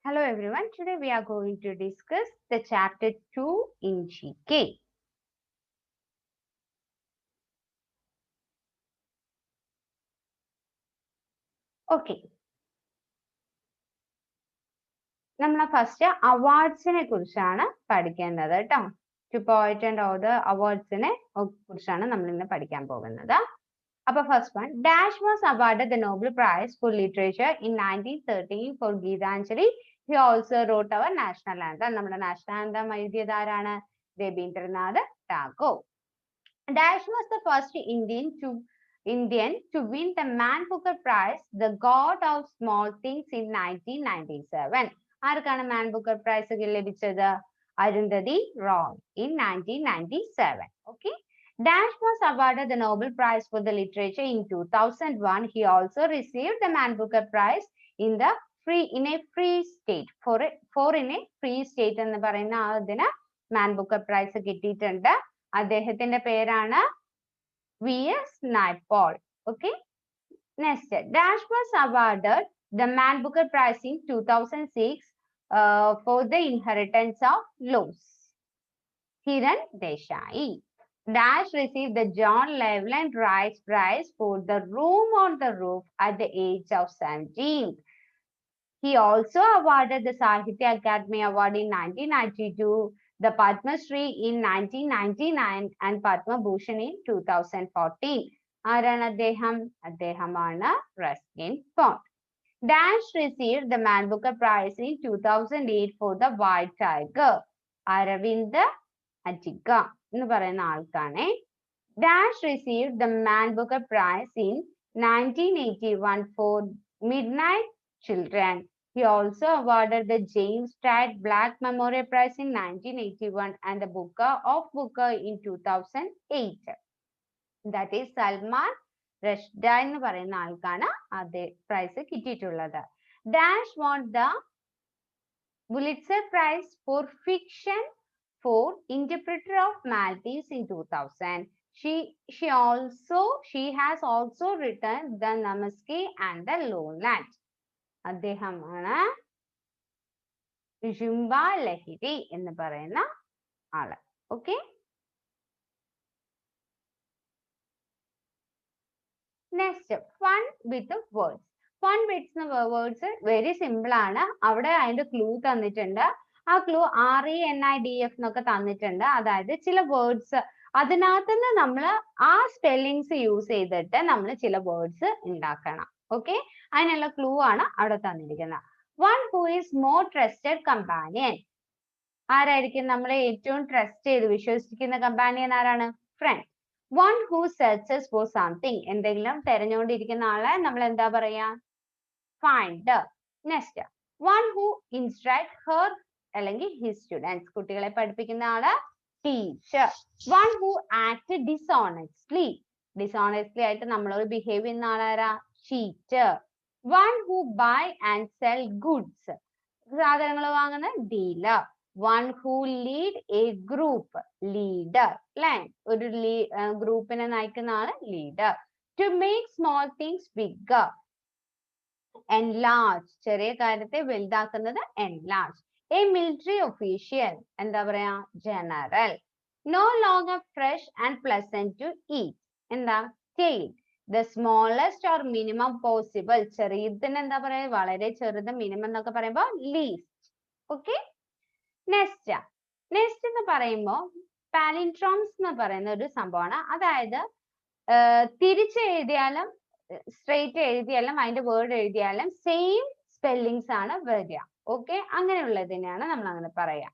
Hello everyone, today we are going to discuss the chapter 2 in GK. Okay, നമ്മൾ first അവാർഡ്സിനെ കുറിച്ചാണ് പഠിക്കേണ്ടത് കേട്ടോ. To പോയിറ്റ് ആൻഡ് ഓതർ അവാർഡ്സിനെ കുറിച്ചാണ് നമ്മൾ ഇന്ന് പഠിക്കാൻ പോകുന്നത്. അപ്പൊ first one, dash was awarded the Nobel prize for literature in 1913 for Gitanjali. He also wrote our national anthem. നമ്മുടെ നാഷണൽ ആന്തം എഴുതിയത് ആരാണ്? Ravindranath Tagore. Dash was the first Indian to win the Man Booker Prize, the God of Small Things in 1997. ആർക്കാണ് മാൻ Booker price ലഭിച്ചത്? Arundhati Roy in 1997. Okay. Dash was awarded the Nobel Prize for the Literature in 2001. He also received the Man Booker Prize in a free state. For in a free state എന്ന് പറയുന്ന അതിന് മാൻ Booker price കിട്ടിയിട്ടുണ്ട്. അദ്ദേഹത്തിന്റെ പേരാണ് VS Naipaul. Okay. Next, Dash was awarded the Man Booker Prize in 2006 for the Inheritance of Laws. Kiran Desai. Dash received the John Llewellyn Rice Prize for The Room on the Roof at the age of 17. He also awarded the Sahitya Academy Award in 1992, the Padma Shri in 1999 and Padma Bhushan in 2014. ആരാണ് അദ്ദേഹം? അദ്ദേഹമാണ് Ruskin bond. Dash received the Man Booker Prize in 2008 for The White Tiger. Aravind Adiga എന്ന് പറയുന്ന ആൾക്കാണ്. Dash received the Man Booker Prize in 1981 for Midnight Children. He also awarded the James Stratt Black Memorial Prize in 1981 and the Booker of Booker in 2008. That is Salman Rushdie എന്ന് പറയുന്ന ആൾക്കാണ് അതേ price കിട്ടിയിട്ടുള്ളത്. Dash won the Pulitzer Prize for Fiction for Interpreter of Maltese in 2000. She has also written The Namaste and the Lowland. അദ്ദേഹമാണ് Zumba Lahiri എന്ന് പറയുന്ന ആള്. Okay. Next, fun വിത്ത് words. Fun വിത്ത് words very simple ആണ്. അവിടെ അതിന്റെ clue തന്നിട്ടുണ്ട്. ആ clue RENIDF എന്നൊക്കെ തന്നിട്ടുണ്ട്. അതായത് ചില വേർഡ്സ് അതിനകത്തുനിന്ന് നമ്മൾ ആ സ്പെല്ലിങ്സ് യൂസ് ചെയ്തിട്ട് നമ്മൾ ചില വേർഡ്സ് ഉണ്ടാക്കണം. ഓക്കെ, അതിനുള്ള ക്ലൂ ആണ് അവിടെ തന്നിരിക്കുന്നത്. One who is more trusted companion. ആരായിരിക്കും നമ്മളെ ഏറ്റവും ട്രസ്റ്റ് ചെയ്ത് വിശ്വസിക്കുന്ന കമ്പാനിയൻ ആരാണ്? Friend. One who searches for something. എന്തെങ്കിലും തെരഞ്ഞുകൊണ്ടിരിക്കുന്ന ആളെ നമ്മൾ എന്താ പറയാ? Finder. Next, one who instruct her അല്ലെങ്കിൽ ഹിസ് സ്റ്റുഡൻസ്. കുട്ടികളെ പഠിപ്പിക്കുന്ന ആള് teacher. One who act dishonestly. Dishonestly ആയിട്ട് നമ്മളോട് ബിഹേവ് ചെയ്യുന്ന ആളാരാ? cheater. One who buy and sell goods. സാധനങ്ങൾ വാങ്ങുന്ന dealer. One who lead a group. leader. അല്ലേ? ഒരു ഗ്രൂപ്പിനെ നയിക്കുന്ന ആള് leader. To make small things bigger. enlarge. ചെറിയ കാര്യത്തെ വലുതാക്കുന്നത് enlarge. A military official. എന്താ പറയാ? general. No longer fresh and pleasant to eat. എന്താ? stale. The smallest or minimum possible. ചെറിയതിന് എന്താ പറയാ? വളരെ ചെറുത്. മിനിമം എന്നൊക്കെ പറയുമ്പോൾ least. ഓക്കെ. നെക്സ്റ്റ് എന്ന് പറയുമ്പോൾ പാലിൻഡ്രോംസ് എന്ന് പറയുന്ന ഒരു സംഭവമാണ്. അതായത് തിരിച്ചെഴുതിയാലും സ്ട്രേറ്റ് എഴുതിയാലും അതിന്റെ വേർഡ് എഴുതിയാലും സെയിം സ്പെല്ലിങ്സ് ആണ് വരിക. ഓക്കെ, അങ്ങനെയുള്ളതിനെയാണ് നമ്മൾ അങ്ങനെ പറയാം.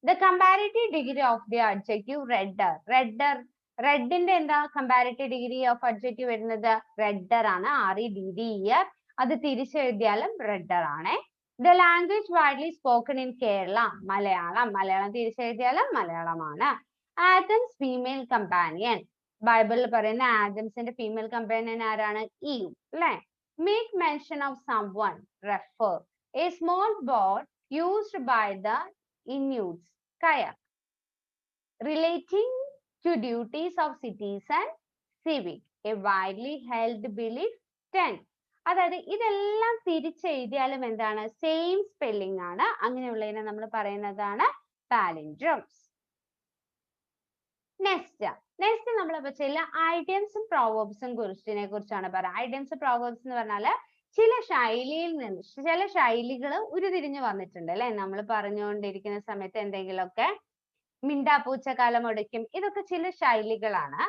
The comparative degree of the adjective redder. റെഡിന്റെ എന്താ കമ്പാരിറ്റീവ് ഡിഗ്രി ഓഫ് അഡ്ജക്റ്റീവ് വരുന്നത്? റെഡർ ആണ്. REDDER. അത് തിരിച്ചെഴുതിയാലും റെഡർ ആണ്. The language widely spoken in Kerala. Malayalam തിരിച്ചെഴുതിയാലും മലയാളമാണ്. Adam's female companion. ബൈബിളിൽ പറയുന്ന ആദംസിന്റെ ഫീമെയിൽ കമ്പാനിയൻ ആരാണ്? ഈവ്. അല്ലെ? Make mention of someone. Refer. A small boat used by the Inuits. Kayak. Relating to duties of citizen. Civic. A widely held belief. 10. അതായത് ഇതെല്ലാം തിരിച്ചെഴുതിയാലും എന്താണ് സെയിം സ്പെല്ലിംഗ് ആണ്. അങ്ങനെയുള്ളതിനെ നമ്മൾ പറയുന്നതാണ് പാലിൻഡ്രോംസ്. നെക്സ്റ്റ് നമ്മൾ ചില ഐഡിയംസും പ്രോവർബ്സും കുറിച്ചാണ് പറയുക. ഐഡിയംസ് പ്രോവർബ്സ് എന്ന് പറഞ്ഞാല് ചില ശൈലിയിൽ നിന്ന് ചില ശൈലികൾ ഉരുതിരിഞ്ഞു വന്നിട്ടുണ്ട് അല്ലെ. നമ്മൾ പറഞ്ഞുകൊണ്ടിരിക്കുന്ന സമയത്ത് എന്തെങ്കിലുമൊക്കെ മിണ്ടാപ്പൂച്ച കാലമൊടുക്കും, ഇതൊക്കെ ചില ശൈലികളാണ്.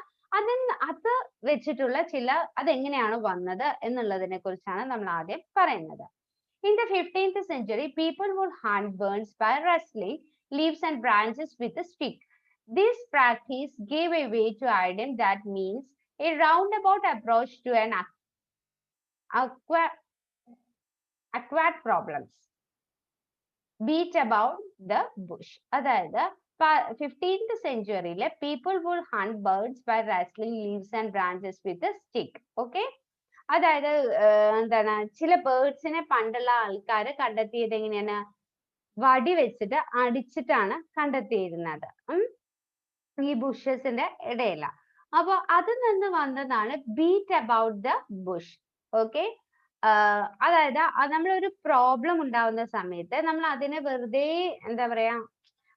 അത് വെച്ചിട്ടുള്ള അതെങ്ങനെയാണ് വന്നത് എന്നുള്ളതിനെ കുറിച്ചാണ് നമ്മൾ ആദ്യം പറയുന്നത്. In the 15th century, people would hunt birds by wrestling leaves and branches with a stick. This practice gave a way to idiom that means a roundabout approach to an acquired problems. Beat about the bush. അതായത് 15th centuryയിലെ people would hunt birds by wrestling leaves and branches with a stick. Okay? അതായത് എന്താണ് ചില ബേർഡ്സിനെ പണ്ടുള്ള ആൾക്കാർ കണ്ടെത്തിയത് എങ്ങനെയാണ്? വടി വെച്ചിട്ട് അടിച്ചിട്ടാണ് കണ്ടെത്തിയിരുന്നത് ഈ ബുഷസിന്റെ ഇടയില. അപ്പൊ അതിൽ നിന്ന് വന്നതാണ് beat about the Bush. Okay, അതായത് നമ്മളൊരു പ്രോബ്ലം ഉണ്ടാവുന്ന സമയത്ത് നമ്മൾ അതിനെ വെറുതെ എന്താ പറയാ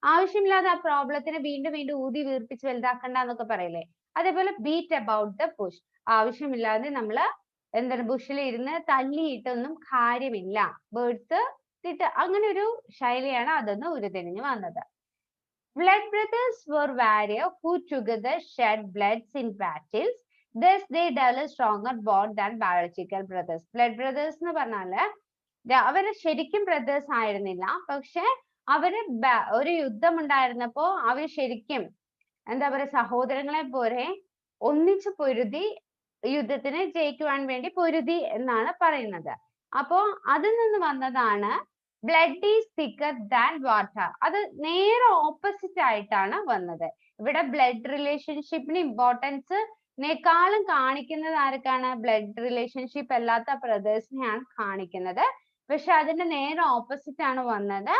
ആവശ്യമില്ലാതെ ആ പ്രോബ്ലത്തിനെ വീണ്ടും വീണ്ടും ഊതി വീർപ്പിച്ച് വലുതാക്കണ്ട എന്നൊക്കെ പറയില്ലേ, അതേപോലെ ബീറ്റ് അബൌട്ട് ദ ബുഷ്. ആവശ്യമില്ലാതെ നമ്മള് എന്താണ് ബുഷിൽ ഇരുന്ന് തല്ലിയിട്ടൊന്നും കാര്യമില്ല, ബേർഡ്സ് അങ്ങനെ ഒരു ശൈലിയാണ് അതൊന്ന് ഉരുത്തിരിഞ്ഞു വന്നത്. Blood brothers were warriors who together shed bloods in battles. Thus they developed stronger bond than biological brothers. Blood brothers എന്ന് പറഞ്ഞാല് അവര് ശരിക്കും ബ്രദേഴ്സ് ആയിരുന്നില്ല, പക്ഷെ അവര് ഒരു യുദ്ധം ഉണ്ടായിരുന്നപ്പോ അവര് ശരിക്കും എന്താ പറയാ സഹോദരങ്ങളെ പോലെ ഒന്നിച്ചു പൊരുതി യുദ്ധത്തിന് ജയിക്കുവാൻ വേണ്ടി പൊരുതി എന്നാണ് പറയുന്നത്. അപ്പോ അതിൽ നിന്ന് വന്നതാണ് blood is thicker than water. അത് നേരെ ഓപ്പോസിറ്റ് ആയിട്ടാണ് വന്നത്. ഇവിടെ ബ്ലഡ് റിലേഷൻഷിപ്പിന് ഇമ്പോർട്ടൻസിനേക്കാളും കാണിക്കുന്നത് ആർക്കാണ്? ബ്ലഡ് റിലേഷൻഷിപ്പ് അല്ലാത്ത ബ്രദേഴ്സിനെയാണ് കാണിക്കുന്നത്. പക്ഷെ അതിന്റെ നേരെ ഓപ്പോസിറ്റ് ആണ് വന്നത്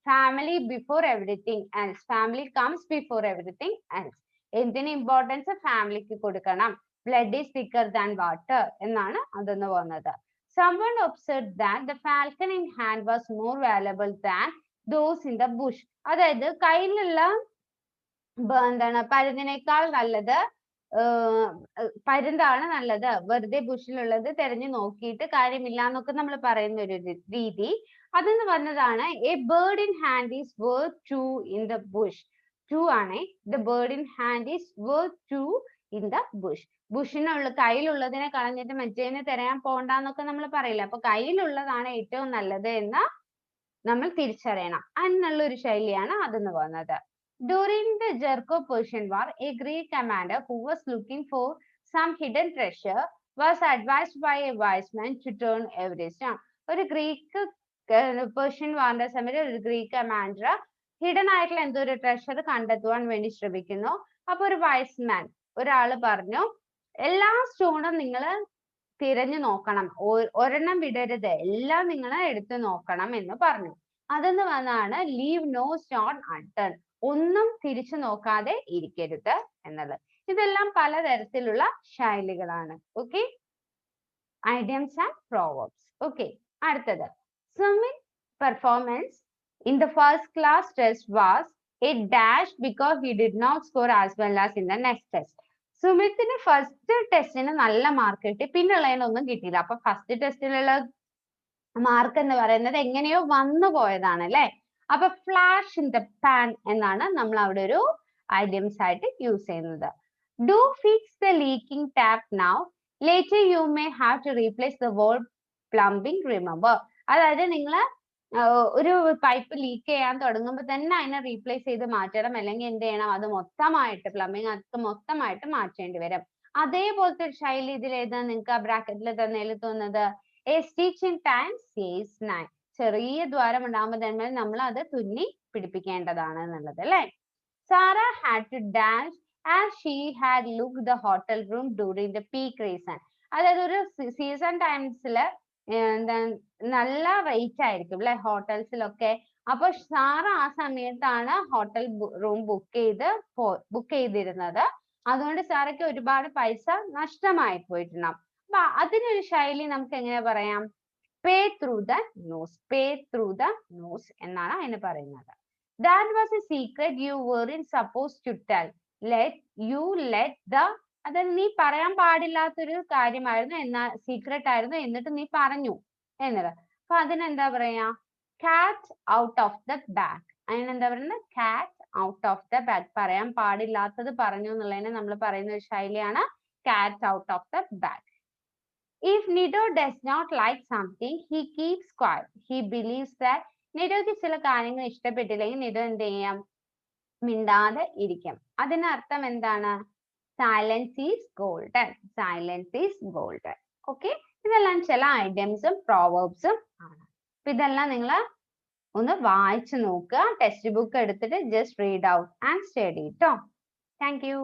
family before everything else. Family comes before everything else. എന്തിന് ഇമ്പോർട്ടൻസ്? ഫാമിലിക്ക് കൊടുക്കണം. Blood is thicker than water എന്നാണ് അതൊന്ന് വന്നത്. Someone observed that the falcon in hand was more valuable than those in the bush. അതായത് കയ്യിലുള്ള എന്താണ് പരുന്തിനേക്കാൾ നല്ലത് പരുന്താണ് നല്ലത്, വെറുതെ ബുഷിലുള്ളത് തെരഞ്ഞു നോക്കിയിട്ട് കാര്യമില്ല എന്നൊക്കെ നമ്മൾ പറയുന്ന ഒരു രീതി. അതെന്ന് പറഞ്ഞതാണ് a bird in hand is worth two in the bush. Two ആണ്, the bird in hand is worth two in the bush. ബുഷിനുള്ള കയ്യിലുള്ളതിനെ കളഞ്ഞിട്ട് മറ്റേതിനെ തിരയാൻ പോണ്ടെന്നൊക്കെ നമ്മൾ പറയില്ല. അപ്പൊ കയ്യിലുള്ളതാണ് ഏറ്റവും നല്ലത് എന്ന് നമ്മൾ തിരിച്ചറിയണം എന്നുള്ള ഒരു ശൈലിയാണ് അതെന്ന് വന്നത്. During the Jericho-Persian War, a Greek commander who was looking for some hidden treasure was advised by a wise man to turn every stone. ഒരു ഗ്രീക്ക് പേർഷ്യൻ വാറിന്റെ സമയത്ത് ഒരു ഗ്രീക്ക് കമാൻഡർ ഹിഡൻ ആയിട്ടുള്ള എന്തോ ഒരു ട്രഷർ കണ്ടെത്തുവാൻ വേണ്ടി ശ്രമിക്കുന്നു. അപ്പൊ ഒരു വൈസ് മാൻ ഒരാള് പറഞ്ഞു, എല്ലാ സ്റ്റോണും നിങ്ങൾ തിരഞ്ഞു നോക്കണം, ഒരെണ്ണം വിടരുത്, എല്ലാം നിങ്ങൾ എടുത്തു നോക്കണം എന്ന് പറഞ്ഞു. അതെന്ന് വന്നാണ് ലീവ് നോ സ്റ്റോൺ അൺടേൺ. ഒന്നും തിരിച്ചു നോക്കാതെ ഇരിക്കരുത് എന്നുള്ളത്. ഇതെല്ലാം പലതരത്തിലുള്ള ശൈലികളാണ്. Okay, idioms and proverbs. Okay, അടുത്തത് Sumit's performance in the first class test was a dash because he did not score as well as in the next test. സുമിത്തിന് ഫസ്റ്റ് ടെസ്റ്റിന് നല്ല മാർക്ക് കിട്ടി, പിന്നുള്ളതിനൊന്നും കിട്ടിയില്ല. അപ്പൊ ഫസ്റ്റ് ടെസ്റ്റിലുള്ള മാർക്ക് എന്ന് പറയുന്നത് എങ്ങനെയോ വന്നു പോയതാണ് അല്ലെ. അപ്പൊ ഫ്ലാഷ് ഇൻ ദ പാൻ എന്നാണ് നമ്മൾ അവിടെ ഒരു ഐഡിയംസ് ആയിട്ട് യൂസ് ചെയ്യുന്നത്. Do fix the leaking tap now, later you may have to replace the word plumbing remember. അതായത് നിങ്ങൾ ഒരു പൈപ്പ് ലീക്ക് ചെയ്യാൻ തുടങ്ങുമ്പോൾ തന്നെ അതിനെ റീപ്ലേസ് ചെയ്ത് മാറ്റണം, അല്ലെങ്കിൽ എന്ത് ചെയ്യണം, അത് മൊത്തമായിട്ട് പ്ലംബിംഗ് അത് മൊത്തമായിട്ട് മാറ്റേണ്ടി വരും. അതേപോലത്തെ ഒരു ശൈലി ഇതിൽ ഏതാ നിങ്ങൾക്ക് ആ ബ്രാക്കറ്റിൽ തന്നതിൽ തോന്നുന്നത്? A stitch in time saves 9. ചെറിയ ദ്വാരം ഉണ്ടാകുമ്പോൾ തന്നെ നമ്മൾ അത് തുന്നി പിടിപ്പിക്കേണ്ടതാണ് എന്നുള്ളത് അല്ലെ. Sara had to dance as she had look the hotel room during the peak season. അതായത് ഒരു സീസൺ ടൈംസില് നല്ല റേറ്റ് ആയിരിക്കും അല്ലെ ഹോട്ടൽസിലൊക്കെ. അപ്പൊ സാറ ആ സമയത്താണ് ഹോട്ടൽ റൂം ബുക്ക് ചെയ്തിരുന്നത്. അതുകൊണ്ട് സാറയ്ക്ക് ഒരുപാട് പൈസ നഷ്ടമായി പോയിട്ടുണ്ടാവും. അപ്പൊ അതിനൊരു ശൈലി നമുക്ക് എങ്ങനെ പറയാം? Pay through the nose, pay through the nose എന്നാണ് അതിന് പറയുന്നത്. That was a secret you weren't supposed to tell, let the, അതായത് നീ പറയാൻ പാടില്ലാത്തൊരു കാര്യമായിരുന്നു, എന്നാ സീക്രട്ട് ആയിരുന്നു, എന്നിട്ട് നീ പറഞ്ഞു എന്നത്. അപ്പൊ അതിനെന്താ പറയാ? കാറ്റ് ഔട്ട് ഓഫ് ദ ബാഗ്. അതിനെന്താ പറയുന്നത്? കാറ്റ് ഔട്ട് ഓഫ് ദ ബാഗ്. പറയാൻ പാടില്ലാത്തത് പറഞ്ഞു എന്നുള്ളതിനെ നമ്മൾ പറയുന്ന ഒരു ശൈലിയാണ് കാറ്റ് out of the bag. If Nido does not like something, he keeps quiet. He believes that നിഡോയ്ക്ക് ചില കാര്യങ്ങൾ ഇഷ്ടപ്പെട്ടില്ലെങ്കിൽ നിഡോ എന്ത് ചെയ്യും? മിണ്ടാതെ ഇരിക്കും. അതിനർത്ഥം എന്താണ്? Silence is golden, silence is golden. Okay, ഇതെല്ലാം ചില ഐഡിയംസും പ്രോവേർബ്സും ആണ്. അപ്പൊ ഇതെല്ലാം നിങ്ങൾ ഒന്ന് വായിച്ചു നോക്കുക. ടെക്സ്റ്റ് ബുക്ക് എടുത്തിട്ട് just read out and study ട്ടോ. Thank U.